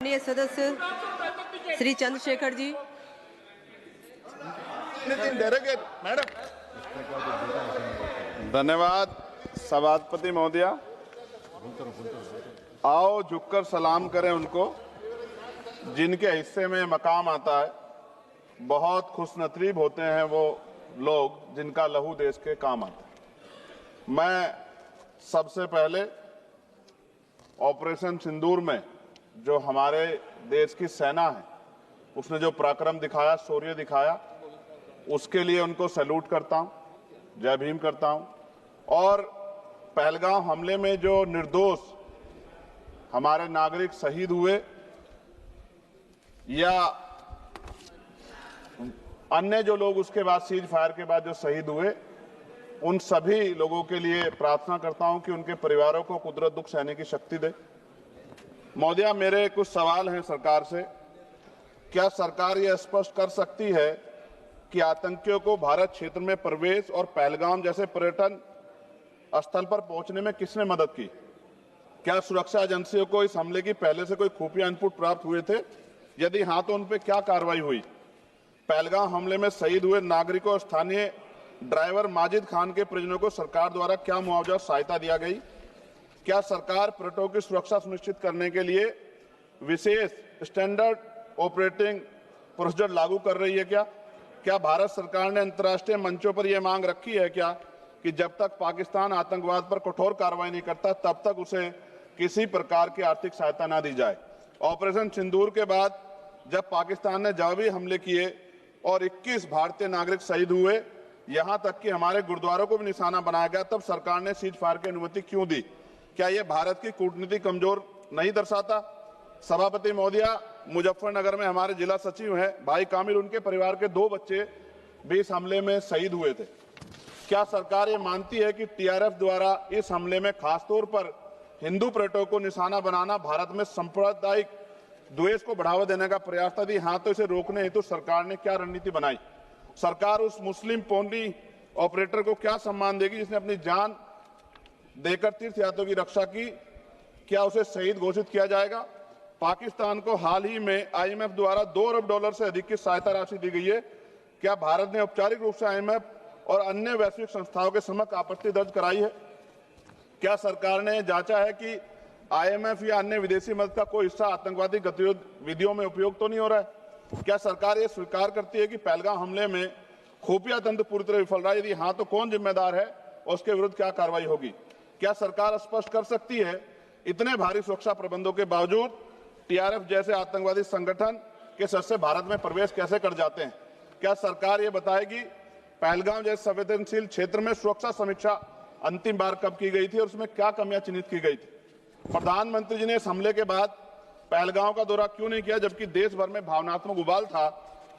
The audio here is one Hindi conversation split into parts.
माननीय सदस्य श्री चंद्रशेखर जी। मैडम धन्यवाद। सभापति महोदया, आओ झुककर सलाम करें उनको जिनके हिस्से में मकाम आता है। बहुत खुशनसीब होते हैं वो लोग जिनका लहू देश के काम आता है। मैं सबसे पहले ऑपरेशन सिंदूर में जो हमारे देश की सेना है उसने जो पराक्रम दिखाया, शौर्य दिखाया, उसके लिए उनको सैल्यूट करता हूं, जय भीम करता हूं। और पहलगाम हमले में जो निर्दोष हमारे नागरिक शहीद हुए या अन्य जो लोग उसके बाद सीज फायर के बाद जो शहीद हुए, उन सभी लोगों के लिए प्रार्थना करता हूं कि उनके परिवारों को कुदरत दुख सहने की शक्ति दे। महोदया, मेरे कुछ सवाल हैं सरकार से। क्या सरकार यह स्पष्ट कर सकती है कि आतंकियों को भारत क्षेत्र में प्रवेश और पहलगाम जैसे पर्यटन स्थल पर पहुंचने में किसने मदद की? क्या सुरक्षा एजेंसियों को इस हमले की पहले से कोई खुफिया इनपुट प्राप्त हुए थे? यदि हां तो उन पर क्या कार्रवाई हुई? पहलगाम हमले में शहीद हुए नागरिकों और स्थानीय ड्राइवर माजिद खान के परिजनों को सरकार द्वारा क्या मुआवजा और सहायता दिया गई? क्या सरकार पर्यटकों की सुरक्षा सुनिश्चित करने के लिए विशेष स्टैंडर्ड ऑपरेटिंग प्रोसीजर लागू कर रही है? क्या भारत सरकार ने अंतर्राष्ट्रीय मंचों पर यह मांग रखी है कि जब तक पाकिस्तान आतंकवाद पर कठोर कार्रवाई नहीं करता तब तक उसे किसी प्रकार की आर्थिक सहायता न दी जाए? ऑपरेशन सिंदूर के बाद जब पाकिस्तान ने जवाबी हमले किए और 21 भारतीय नागरिक शहीद हुए, यहां तक कि हमारे गुरुद्वारों को भी निशाना बनाया गया, तब सरकार ने सीज फायर की अनुमति क्यों दी? क्या यह भारत की कूटनीति कमजोर नहीं दर्शाता? सभापति महोदया, मुजफ्फरनगर में हमारे जिला सचिव हैं भाई कामिल, उनके परिवार के 2 बच्चे भी इस हमले में शहीद हुए थे। क्या सरकार ये मानती है कि टीआरएफ द्वारा इस हमले में खासतौर पर हिंदू पर्यटकों को निशाना बनाना भारत में सांप्रदायिक द्वेष को बढ़ावा देने का प्रयास था? यदि हाँ, तो इसे रोकने हेतु सरकार ने क्या रणनीति बनाई? सरकार उस मुस्लिम पोनी ऑपरेटर को क्या सम्मान देगी जिसने अपनी जान देकर तीर्थयात्रियों की रक्षा की? क्या उसे शहीद घोषित किया जाएगा? पाकिस्तान को हाल ही में आईएमएफ द्वारा $2 अरब से अधिक की सहायता राशि दी गई है। क्या भारत ने औपचारिक रूप से आईएमएफ और अन्य वैश्विक संस्थाओं के समक्ष आपत्ति दर्ज कराई है? क्या सरकार ने जांचा है कि आईएमएफ या अन्य विदेशी मदद का कोई हिस्सा आतंकवादी गतिविधियों में उपयोग तो नहीं हो रहा है? क्या सरकार ये स्वीकार करती है कि पहलगाम हमले में खुफिया तंत्र पूरी तरह विफल रहा है? यदि हाँ, तो कौन जिम्मेदार है और उसके विरुद्ध क्या कार्रवाई होगी? क्या सरकार स्पष्ट कर सकती है इतने भारी सुरक्षा प्रबंधों के बावजूद टीआरएफ जैसे आतंकवादी संगठन के सदस्य भारत में प्रवेश कैसे कर जाते हैं? क्या सरकार ये बताएगी पहलगाम जैसे संवेदनशील क्षेत्र में सुरक्षा समीक्षा अंतिम बार कब की गई थी और उसमें क्या कमियां चिन्हित की गई थी? प्रधानमंत्री जी ने इस हमले के बाद पहलगाम का दौरा क्यों नहीं किया जबकि देश भर में भावनात्मक उबाल था?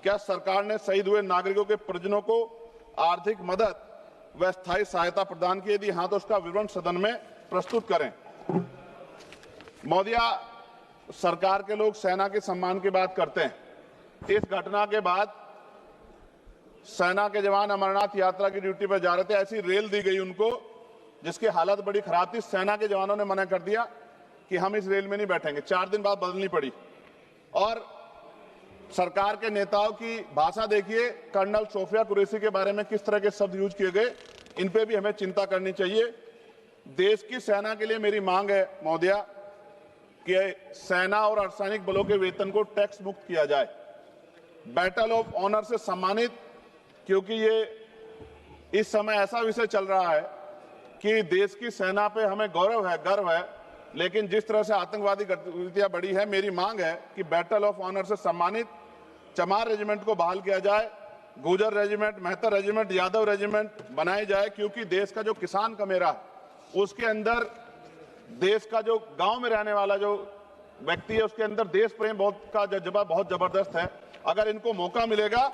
क्या सरकार ने शहीद हुए नागरिकों के परिजनों को आर्थिक मदद व स्थायी सहायता प्रदान की? यदि हाँ, तो उसका विवरण सदन में प्रस्तुत करें। महोदया, सरकार के लोग सेना के सम्मान की बात करते हैं। इस घटना के बाद सेना के जवान अमरनाथ यात्रा की ड्यूटी पर जा रहे थे, ऐसी रेल दी गई उनको जिसकी हालत बड़ी खराब थी। सेना के जवानों ने मना कर दिया कि हम इस रेल में नहीं बैठेंगे। 4 दिन बाद बदलनी पड़ी। और सरकार के नेताओं की भाषा देखिए, कर्नल सोफिया कुरैशी के बारे में किस तरह के शब्द यूज किए गए, इन पे भी हमें चिंता करनी चाहिए। देश की सेना के लिए मेरी मांग है महोदया कि सेना और अर्धसैनिक बलों के वेतन को टैक्स मुक्त किया जाए, बैटल ऑफ ऑनर से सम्मानित, क्योंकि ये इस समय ऐसा विषय चल रहा है कि देश की सेना पे हमें गौरव है, गर्व है, लेकिन जिस तरह से आतंकवादी गतिविधियां बढ़ी है, मेरी मांग है कि बैटल ऑफ ऑनर से सम्मानित चमार रेजिमेंट को बहाल किया जाए, गुजर रेजिमेंट, मेहतर रेजिमेंट, यादव रेजिमेंट बनाए जाए, क्योंकि देश का जो किसान का मेरा उसके अंदर देश का जो गांव में रहने वाला जो व्यक्ति है उसके अंदर देश प्रेम का जज्बा बहुत जबरदस्त है। अगर इनको मौका मिलेगा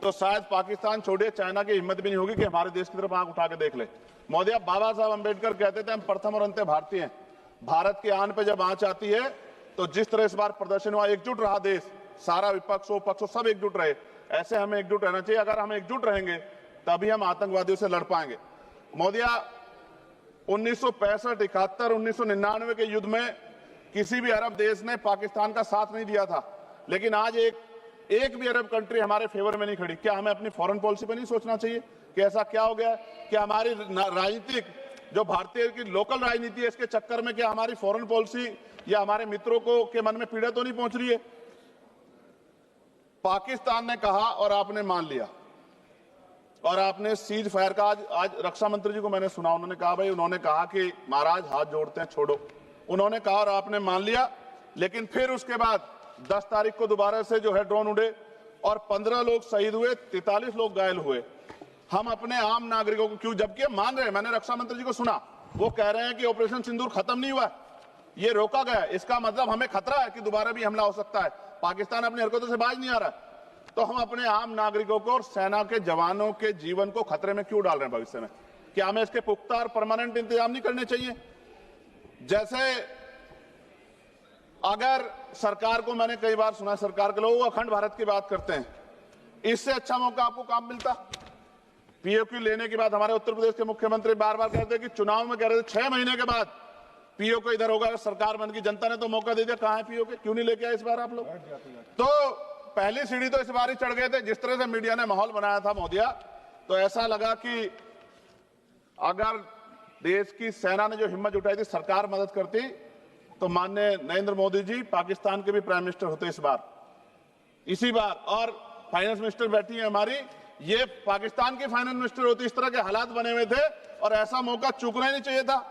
तो शायद पाकिस्तान छोड़िए, चाइना की हिम्मत भी नहीं होगी कि हमारे देश की तरफ आंख उठा के देख ले। महोदया, बाबा साहब अंबेडकर कहते थे हम प्रथम और अंत्य भारतीय हैं। भारत के आन पे जब आंच आती है तो जिस तरह इस बार प्रदर्शन हुआ, एकजुट रहा देश, सारा विपक्ष हो पक्ष हो सब एकजुट रहे, ऐसे हमें एकजुट रहना चाहिए। अगर हम एकजुट रहेंगे तभी हम आतंकवादियों से लड़ पाएंगे। महोदया, 1965, 71, 1999 के युद्ध में किसी भी अरब देश ने पाकिस्तान का साथ नहीं दिया था, लेकिन आज एक भी अरब कंट्री हमारे फेवर में नहीं खड़ी। क्या हमें अपनी फॉरेन पॉलिसी पर नहीं सोचना चाहिए कि ऐसा क्या हो गया कि हमारी राजनीतिक जो भारतीय की लोकल राजनीति है, इसके चक्कर में क्या हमारी फॉरेन पॉलिसी या हमारे मित्रों को के मन में पीड़ा तो नहीं पहुंच रही है? पाकिस्तान ने कहा और आपने मान लिया, और आपने सीज फायर का आज रक्षा मंत्री जी को मैंने सुना, उन्होंने कहा भाई, उन्होंने कहा कि महाराज हाथ जोड़ते हैं, छोड़ो। उन्होंने कहा और आपने मान लिया, लेकिन फिर उसके बाद 10 तारीख को दोबारा से जो है ड्रोन उड़े और 15 लोग शहीद हुए, 43 लोग घायल हुए। हम अपने आम नागरिकों को क्यों, जबकि मान रहे हैं, मैंने रक्षा मंत्री जी को सुना, वो कह रहे हैं कि ऑपरेशन सिंदूर खत्म नहीं हुआ, ये रोका गया। इसका मतलब हमें खतरा है कि दोबारा भी हमला हो सकता है। पाकिस्तान अपनी हरकतों से बाज नहीं आ रहा है, तो हम अपने आम नागरिकों को और सेना के जवानों के जीवन को खतरे में क्यों डाल रहे हैं भविष्य में? क्या हमें इसके पुख्ता और परमानेंट इंतजाम नहीं करने चाहिए? जैसे अगर सरकार को, मैंने कई बार सुना सरकार के लोग अखंड भारत की बात करते हैं, इससे अच्छा मौका आपको काम मिलता। पीओक्यू लेने के बाद हमारे उत्तर प्रदेश के मुख्यमंत्री बार बार कहते हैं कि चुनाव में कह रहे थे 6 महीने के बाद पीओक्यू इधर होगा, अगर सरकार बन की, जनता ने तो मौका दे दिया। कहां है पीओक्यू? क्यों नहीं लेके आए इस बार आप लोग? तो पहली सीढ़ी तो इस बार ही चढ़ गए थे। जिस तरह से मीडिया ने माहौल बनाया था मोदिया, तो ऐसा लगा कि अगर देश की सेना ने जो हिम्मत जुटाई थी, सरकार मदद करती, तो माननीय नरेंद्र मोदी जी पाकिस्तान के भी प्राइम मिनिस्टर होते इसी बार। और फाइनेंस मिनिस्टर बैठी है हमारी, ये पाकिस्तान की फाइनेंस मिनिस्टर होती। इस तरह के हालात बने हुए थे और ऐसा मौका चूकना ही नहीं चाहिए था।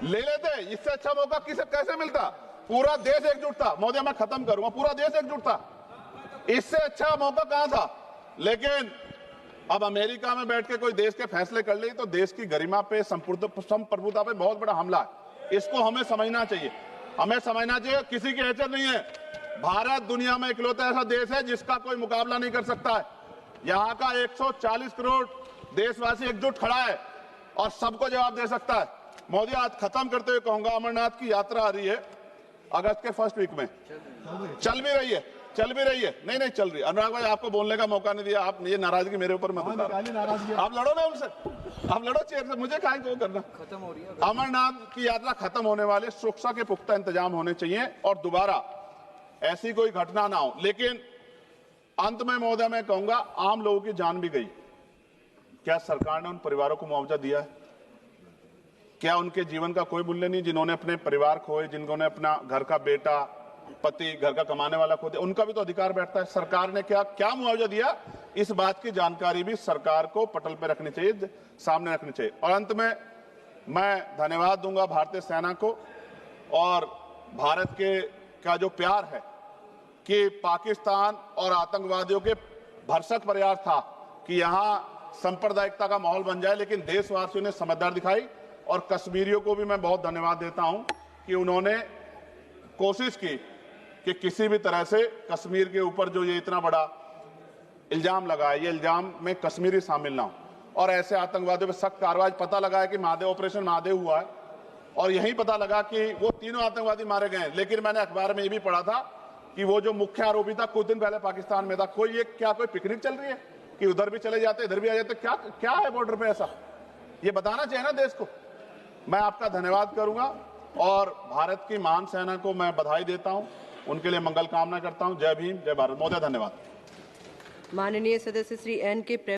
ले लेते, इससे अच्छा मौका कैसे मिलता? पूरा देश एकजुट था। मोदी, मैं खत्म करूंगा, पूरा देश एकजुट था, इससे अच्छा मौका कहां था? लेकिन अब अमेरिका में बैठ के कोई देश के फैसले कर ले तो देश की गरिमा पे, संप्रभुता पे बहुत बड़ा हमला है। इसको हमें समझना चाहिए, हमें समझना चाहिए। किसी की हैसियत नहीं है। भारत दुनिया में इकलौता ऐसा देश है जिसका कोई मुकाबला नहीं कर सकता है। यहाँ का 140 करोड़ देशवासी एकजुट खड़ा है और सबको जवाब दे सकता है। मोदी, आज खत्म करते हुए कहूंगा, अमरनाथ की यात्रा आ रही है अगस्त के फर्स्ट वीक में। चल भी रही है, नहीं चल रही। अनुराग भाई, आपको बोलने का मौका नहीं दिया, आप ये नाराजगी मेरे ऊपर मत उतारो। आप लड़ो ना उनसे, आप लड़ो चेयर से, मुझे काहे को करना। खत्म हो रही है अमरनाथ की यात्रा, खत्म होने वाले, सुरक्षा के पुख्ता इंतजाम होने चाहिए और दोबारा ऐसी कोई घटना ना हो। लेकिन अंत में महोदय मैं कहूंगा, आम लोगों की जान भी गई, क्या सरकार ने उन परिवारों को मुआवजा दिया है? क्या उनके जीवन का कोई मूल्य नहीं? जिन्होंने अपने परिवार खोए, जिन्होंने अपना घर का बेटा, पति, घर का कमाने वाला खो दिया, उनका भी तो अधिकार बैठता है। सरकार ने क्या मुआवजा दिया, इस बात की जानकारी भी सरकार को पटल पर रखनी चाहिए, सामने रखनी चाहिए। और अंत में मैं धन्यवाद दूंगा भारतीय सेना को और भारत के का जो प्यार है कि पाकिस्तान और आतंकवादियों के भरसक प्रयास था कि यहां सांप्रदायिकता का माहौल बन जाए, लेकिन देशवासियों ने समझदारी दिखाई। और कश्मीरियों को भी मैं बहुत धन्यवाद देता हूं कि उन्होंने कोशिश की कि किसी भी तरह से कश्मीर के ऊपर जो ये इतना बड़ा इल्जाम लगा है, ये इल्जाम में कश्मीरी शामिल ना हो और ऐसे आतंकवादियों पर सख्त कार्रवाई। पता लगा है कि महादेव, ऑपरेशन महादेव हुआ है और यही पता लगा कि वो तीनों आतंकवादी मारे गए। लेकिन मैंने अखबार में ये भी पढ़ा था कि वो जो मुख्य आरोपी था कुछ दिन पहले पाकिस्तान में था। कोई पिकनिक चल रही है कि उधर भी चले जाते, इधर भी आ जाते? क्या है बॉर्डर पे ऐसा? ये बताना चाहिए ना देश को। मैं आपका धन्यवाद करूंगा और भारत की महान सेना को मैं बधाई देता हूं, उनके लिए मंगल कामना करता हूं। जय भीम, जय भारत। महोदय धन्यवाद। माननीय सदस्य श्री एन के